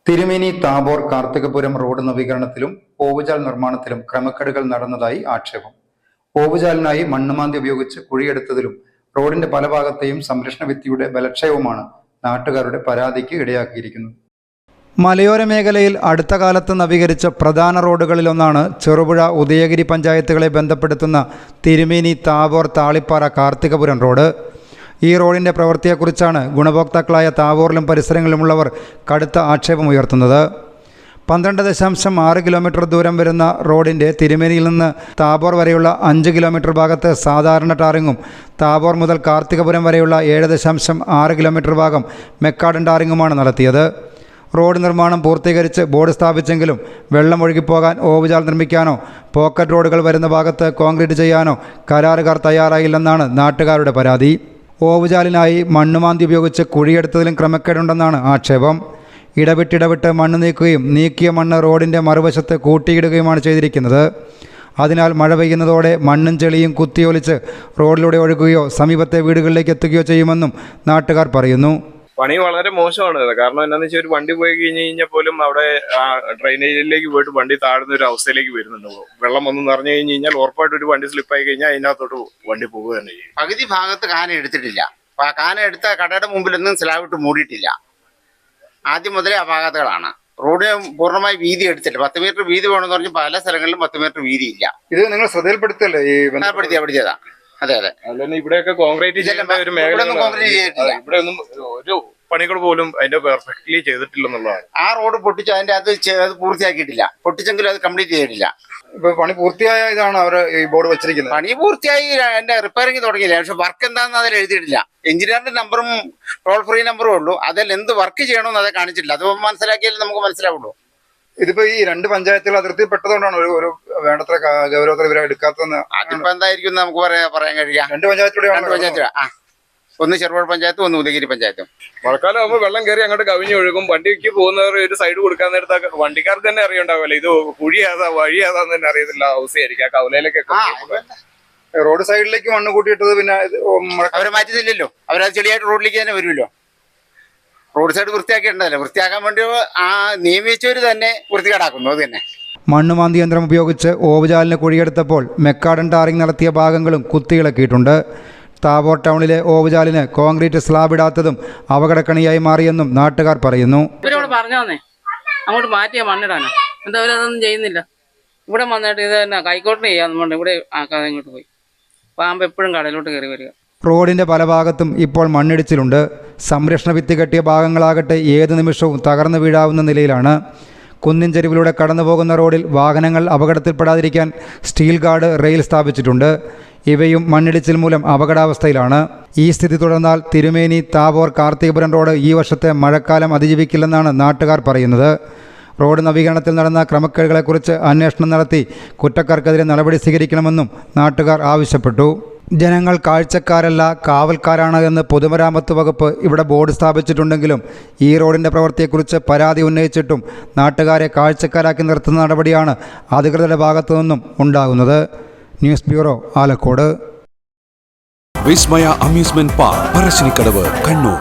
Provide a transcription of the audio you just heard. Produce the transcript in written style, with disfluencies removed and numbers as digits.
തിരുമേനി താബോർ കാർത്തികപുരം റോഡ് നവീകരണത്തിലും ഓവുചാൽ നിർമ്മാണത്തിലും ക്രമക്കേടുകൾ നടന്നതായി ആക്ഷേപം. ഓവുചാലിനായി മണ്ണുമാന്തി ഉപയോഗിച്ച് കുഴിയെടുത്തതിലും റോഡിന്റെ പല ഭാഗത്തെയും സംരക്ഷണ ഭിത്തിയുടെ ബലക്ഷയവുമാണ് നാട്ടുകാരുടെ പരാതിക്ക് ഇടയാക്കിയിരിക്കുന്നത്. മലയോര മേഖലയിൽ അടുത്ത കാലത്ത് നവീകരിച്ച പ്രധാന റോഡുകളിലൊന്നാണ് ചെറുപുഴ ഉദയഗിരി പഞ്ചായത്തുകളെ ബന്ധപ്പെടുത്തുന്ന തിരുമേനി താബോർ താളിപ്പാറ കാർത്തികപുരം റോഡ്. ഈ റോഡിൻ്റെ പ്രവൃത്തിയെക്കുറിച്ചാണ് ഗുണഭോക്താക്കളായ താബോറിലും പരിസരങ്ങളിലുമുള്ളവർ കടുത്ത ആക്ഷേപമുയർത്തുന്നത്. 12.6 കിലോമീറ്റർ ദൂരം വരുന്ന റോഡിൻ്റെ തിരുമേനിയിൽ നിന്ന് താബോർ വരെയുള്ള 5 കിലോമീറ്റർ ഭാഗത്ത് സാധാരണ ടാറിങ്ങും താബോർ മുതൽ കാർത്തികപുരം വരെയുള്ള 7.6 കിലോമീറ്റർ ഭാഗം മെക്കാഡൻ ടാറിങ്ങുമാണ് നടത്തിയത്. റോഡ് നിർമ്മാണം പൂർത്തീകരിച്ച് ബോർഡ് സ്ഥാപിച്ചെങ്കിലും വെള്ളം ഒഴുകിപ്പോകാൻ ഓവുചാൽ നിർമ്മിക്കാനോ പോക്കറ്റ് റോഡുകൾ വരുന്ന ഭാഗത്ത് കോൺക്രീറ്റ് ചെയ്യാനോ കരാറുകാർ തയ്യാറായില്ലെന്നാണ് നാട്ടുകാരുടെ പരാതി. ഓവുചാലിനായി മണ്ണുമാന്തി ഉപയോഗിച്ച് കുഴിയെടുത്തതിലും ക്രമക്കേടുണ്ടെന്നാണ് ആക്ഷേപം. ഇടവിട്ടിടവിട്ട് മണ്ണ് നീക്കുകയും നീക്കിയ മണ്ണ് റോഡിൻ്റെ മറുവശത്ത് കൂട്ടിയിടുകയുമാണ് ചെയ്തിരിക്കുന്നത്. അതിനാൽ മഴ പെയ്യുന്നതോടെ മണ്ണും ചെളിയും കുത്തിയൊലിച്ച് റോഡിലൂടെ ഒഴുകുകയോ സമീപത്തെ വീടുകളിലേക്ക് എത്തുകയോ ചെയ്യുമെന്നും നാട്ടുകാർ പറയുന്നു. പണി വളരെ മോശമാണ്. കാരണം എന്താണെന്ന് വെച്ചാൽ ഒരു വണ്ടി പോയി കഴിഞ്ഞാൽ പോലും അവിടെ ഡ്രെയിനേജിലേക്ക് പോയിട്ട് വണ്ടി താഴ്ന്ന ഒരു അവസ്ഥയിലേക്ക് വരുന്നുണ്ട്. വെള്ളം വന്ന് നിറഞ്ഞു കഴിഞ്ഞാൽ ഉറപ്പായിട്ട് ഒരു വണ്ടി സ്ലിപ്പായി കഴിഞ്ഞാൽ അതിനകത്തോട്ട് വണ്ടി പോകുക തന്നെ ചെയ്യും. പകുതി ഭാഗത്ത് കാന എടുത്തിട്ടില്ല. കാന എടുത്ത കടയുടെ മുമ്പിലൊന്നും സ്ലാബിട്ട് മൂടിയിട്ടില്ല. ആദ്യം മുതലേ ആ ഭാഗത്തുകളാണ്. റോഡ് പൂർണ്ണമായി വീതി എടുത്തില്ല. 10 മീറ്റർ വീതി വേണമെന്ന് പറഞ്ഞ് പല സ്ഥലങ്ങളിലും 10 മീറ്റർ വീതി ഇല്ല. ഇത് നിങ്ങൾ ശ്രദ്ധയിൽപ്പെടുത്തല്ലേ? ശ്രദ്ധപ്പെടുത്തിയതാ. അതെ അതെ. അതുപോലെ ഇവിടെയൊക്കെ കോൺക്രീറ്റ് ചെയ്യേണ്ട ഒരു മേഖല. ഇവിടെ ഒന്നും ഒരു പണികൾ പോലും അതിന്റെ പെർഫെക്റ്റ്ലി ചെയ്തിട്ടില്ലെന്നുള്ളതാണ്. ആ റോഡ് പൊട്ടിച്ച് അതിന്റെ അത് പൂർത്തിയാക്കിയിട്ടില്ല. പൊട്ടിച്ചെങ്കിലും അത് കംപ്ലീറ്റ് ചെയ്തിട്ടില്ല. ഇപ്പൊ പണി പൂർത്തിയായ ഇതാണ് അവർ ഈ ബോർഡ് വെച്ചിരിക്കുന്നത്. പണി പൂർത്തിയായി, അതിന്റെ റിപ്പയറിംഗ് തുടങ്ങിയില്ല. പക്ഷെ വർക്ക് എന്താണെന്ന് അതിൽ എഴുതിയിട്ടില്ല. എഞ്ചിനീയറിന്റെ നമ്പറും ടോൾ ഫ്രീ നമ്പറും ഉള്ളൂ. അതിൽ എന്ത് വർക്ക് ചെയ്യണമെന്ന് അത് കാണിച്ചിട്ടില്ല. അത് മനസ്സിലാക്കിയാലും നമുക്ക് മനസ്സിലാവുള്ളൂ. ഇതിപ്പോ ഈ 2 പഞ്ചായത്തുകൾ അതിർത്തി പെട്ടതുകൊണ്ടാണ് ഒരു വേണ്ടത്ര ഗൗരവത്തിൽ ഇവരെ എടുക്കാത്തതെന്ന്. അതിപ്പോ എന്തായിരിക്കും നമുക്ക് പറയാൻ കഴിയാം. 2 പഞ്ചായത്തുകൂടെ, ഒന്ന് ചെറുപുഴ പഞ്ചായത്തും ഒന്ന് ഉദയഗിരി പഞ്ചായത്തും. മഴക്കാലം ആകുമ്പോൾ വെള്ളം കയറി അങ്ങോട്ട് കവിഞ്ഞു ഒഴുകും. വണ്ടിക്ക് പോകുന്നവർ ഒരു സൈഡ് കൊടുക്കാൻ നേരത്തെ വണ്ടിക്കാർക്ക് തന്നെ അറിയണ്ടാവില്ല ഇത് കുഴി ഏതാ വഴി ഏതാന്ന് തന്നെ അറിയത്തില്ല അവസ്ഥയായിരിക്കും. ആ കവലയിലേക്കൊക്കെ റോഡ് സൈഡിലേക്ക് മണ്ണ് കൂട്ടിയിട്ടത് പിന്നെ അവരെ മാറ്റുന്നില്ലല്ലോ. അവരത് ചെളിയായിട്ട് റോഡിലേക്ക് തന്നെ വരുമല്ലോ. റോഡ് സൈഡ് വൃത്തിയാക്കിയിട്ടുണ്ടല്ലോ. വൃത്തിയാക്കാൻ വേണ്ടി ആ നിയമിച്ചവർ തന്നെ വൃത്തികേടാക്കുന്നു. അത് തന്നെ മണ്ണുമാന്തി യന്ത്രം ഉപയോഗിച്ച് ഓവുചാലിന് കുഴിയെടുത്തപ്പോൾ മെക്കാഡൻ ടാറിംഗ് നടത്തിയ ഭാഗങ്ങളും കുത്തിയിളക്കിയിട്ടുണ്ട്. താബോർ ടൗണിലെ ഓവുചാലിന് കോൺക്രീറ്റ് സ്ലാബ് ഇടാത്തതും അപകടക്കണിയായി മാറിയെന്നും നാട്ടുകാർ പറയുന്നു. ഇവരോട് പറഞ്ഞോന്നേ അങ്ങോട്ട് മാറ്റിയാ മണ്ണിടാനോ, എന്താ അവരതൊന്നും ചെയ്യുന്നില്ല. ഇവിടെ വന്നിട്ട് ഇത് തന്നെ കൈക്കോട്ടിന് ചെയ്യാന്ന് പറഞ്ഞു ഇവിടെ ആക്കാതെ ഇങ്ങോട്ട് പോയി. പാമ്പ് എപ്പോഴും കടയിലോട്ട് കയറി വരിക. റോഡിൻ്റെ പല ഭാഗത്തും ഇപ്പോൾ മണ്ണിടിച്ചിലുണ്ട്. സംരക്ഷണ ഭിത്തി കെട്ടിയ ഭാഗങ്ങളാകട്ടെ ഏത് നിമിഷവും തകർന്നു വീഴാവുന്ന നിലയിലാണ്. കുന്നിൻ ചെരുവിലൂടെ കടന്നു പോകുന്ന റോഡിൽ വാഹനങ്ങൾ അപകടത്തിൽപ്പെടാതിരിക്കാൻ സ്റ്റീൽ ഗാർഡ് റെയിൽ സ്ഥാപിച്ചിട്ടുണ്ട്. ഇവയും മണ്ണിടിച്ചിൽ മൂലം അപകടാവസ്ഥയിലാണ്. ഈ സ്ഥിതി തുടർന്നാൽ തിരുമേനി താബോർ കാർത്തികപുരം റോഡ് ഈ വർഷത്തെ മഴക്കാലം അതിജീവിക്കില്ലെന്നാണ് നാട്ടുകാർ പറയുന്നത്. റോഡ് നവീകരണത്തിൽ നടന്ന ക്രമക്കേടുകളെക്കുറിച്ച് അന്വേഷണം നടത്തി കുറ്റക്കാർക്കെതിരെ നടപടി സ്വീകരിക്കണമെന്നും നാട്ടുകാർ ആവശ്യപ്പെട്ടു. ജനങ്ങൾ കാഴ്ചക്കാരല്ല കാവൽക്കാരാണ് എന്ന് പൊതുമരാമത്ത് വകുപ്പ് ഇവിടെ ബോർഡ് സ്ഥാപിച്ചിട്ടുണ്ടെങ്കിലും ഈ റോഡിൻ്റെ പ്രവൃത്തിയെക്കുറിച്ച് പരാതി ഉന്നയിച്ചിട്ടും നാട്ടുകാരെ കാഴ്ചക്കാരാക്കി നിർത്തുന്ന നടപടിയാണ് അധികൃതരുടെ ഭാഗത്തു നിന്നും ഉണ്ടാകുന്നത്. News bureau, Alakode. Vismaya amusement park, Parassinikkadavu, Kannur.